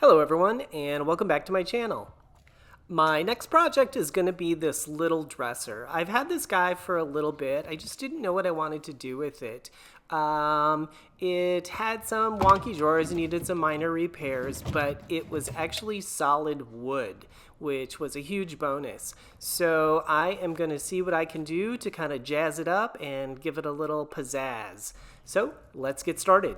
Hello everyone, and welcome back to my channel. My next project is going to be this little dresser. I've had this guy for a little bit. I just didn't know what I wanted to do with it. It had some wonky drawers and needed some minor repairs, but it was actually solid wood, which was a huge bonus. So I am going to see what I can do to kind of jazz it up and give it a little pizzazz. So let's get started.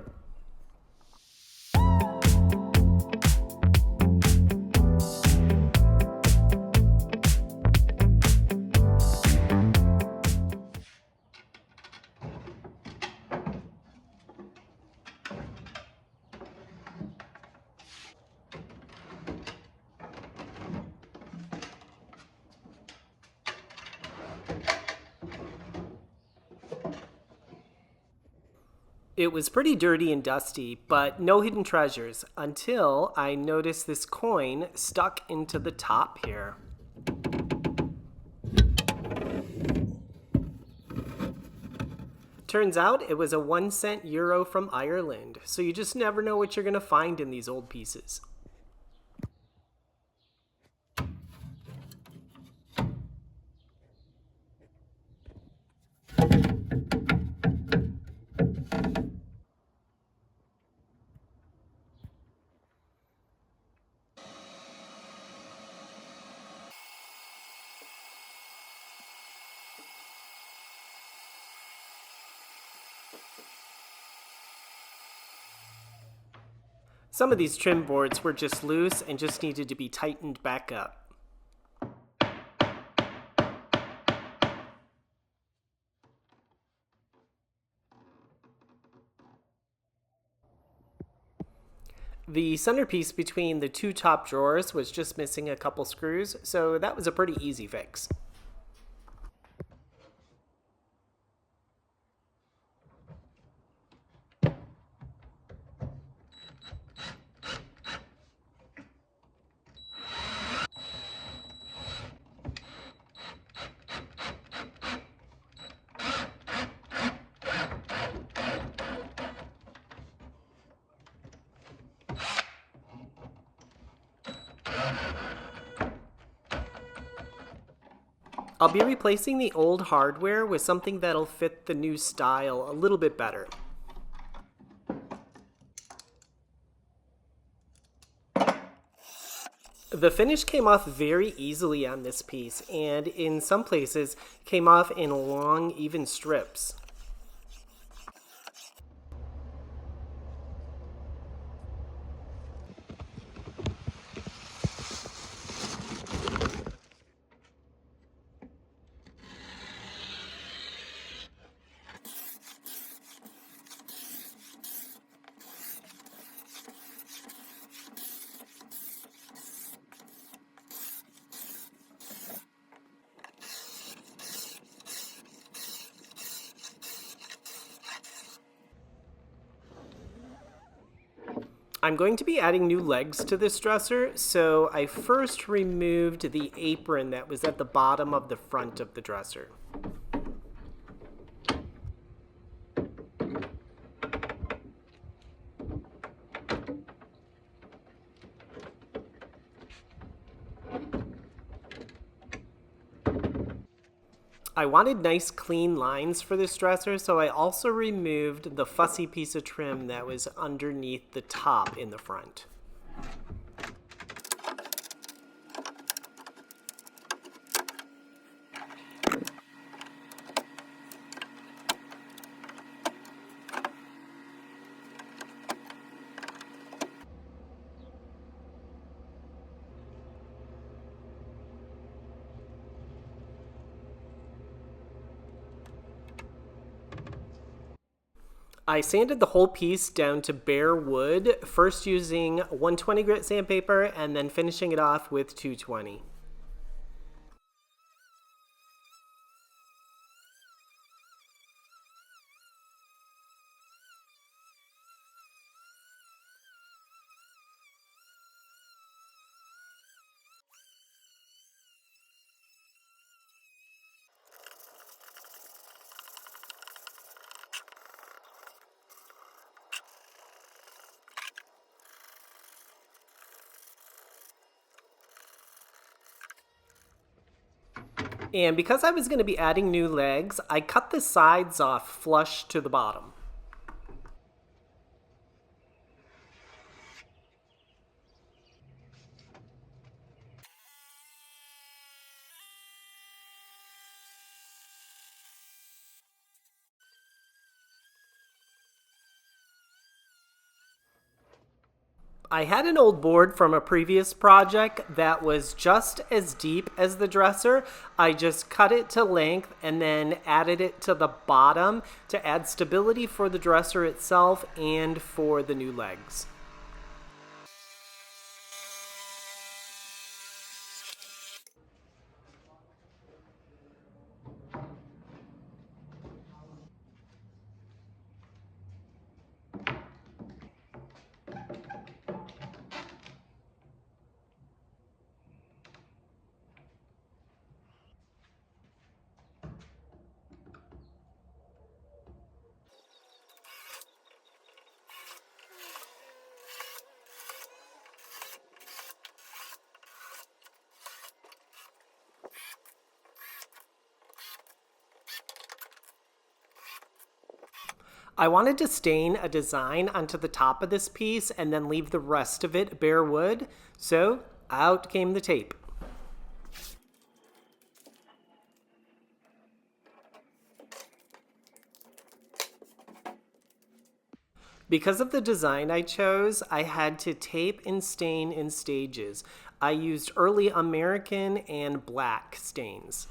It was pretty dirty and dusty, but no hidden treasures until I noticed this coin stuck into the top here. Turns out it was a 1 cent euro from Ireland, so you just never know what you're going to find in these old pieces. Some of these trim boards were just loose and just needed to be tightened back up. The centerpiece between the two top drawers was just missing a couple screws, so that was a pretty easy fix. I'll be replacing the old hardware with something that'll fit the new style a little bit better. The finish came off very easily on this piece, and in some places came off in long, even strips. I'm going to be adding new legs to this dresser, so I first removed the apron that was at the bottom of the front of the dresser. I wanted nice clean lines for this dresser, so I also removed the fussy piece of trim that was underneath the top in the front. I sanded the whole piece down to bare wood, first using 120 grit sandpaper and then finishing it off with 220. And because I was going to be adding new legs, I cut the sides off flush to the bottom. I had an old board from a previous project that was just as deep as the dresser. I just cut it to length and then added it to the bottom to add stability for the dresser itself and for the new legs. I wanted to stain a design onto the top of this piece and then leave the rest of it bare wood, so out came the tape. Because of the design I chose, I had to tape and stain in stages. I used early American and black stains.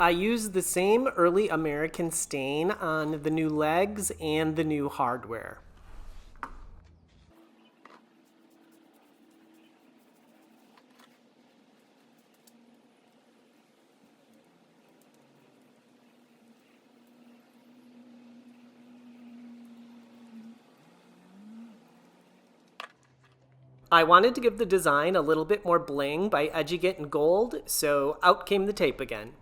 I used the same early American stain on the new legs and the new hardware. I wanted to give the design a little bit more bling by edging it in gold, so out came the tape again.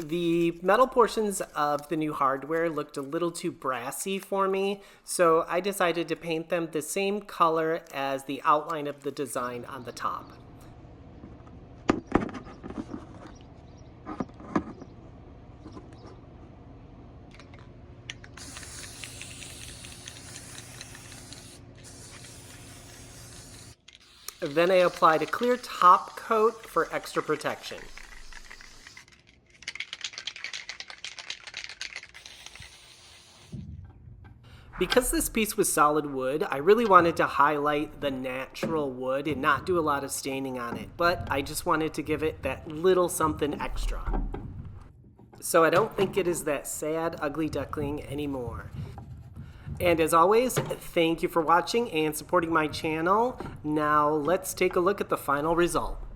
The metal portions of the new hardware looked a little too brassy for me, so I decided to paint them the same color as the outline of the design on the top. Then I applied a clear top coat for extra protection. Because this piece was solid wood, I really wanted to highlight the natural wood and not do a lot of staining on it, but I just wanted to give it that little something extra. So I don't think it is that sad, ugly duckling anymore. And as always, thank you for watching and supporting my channel. Now let's take a look at the final result.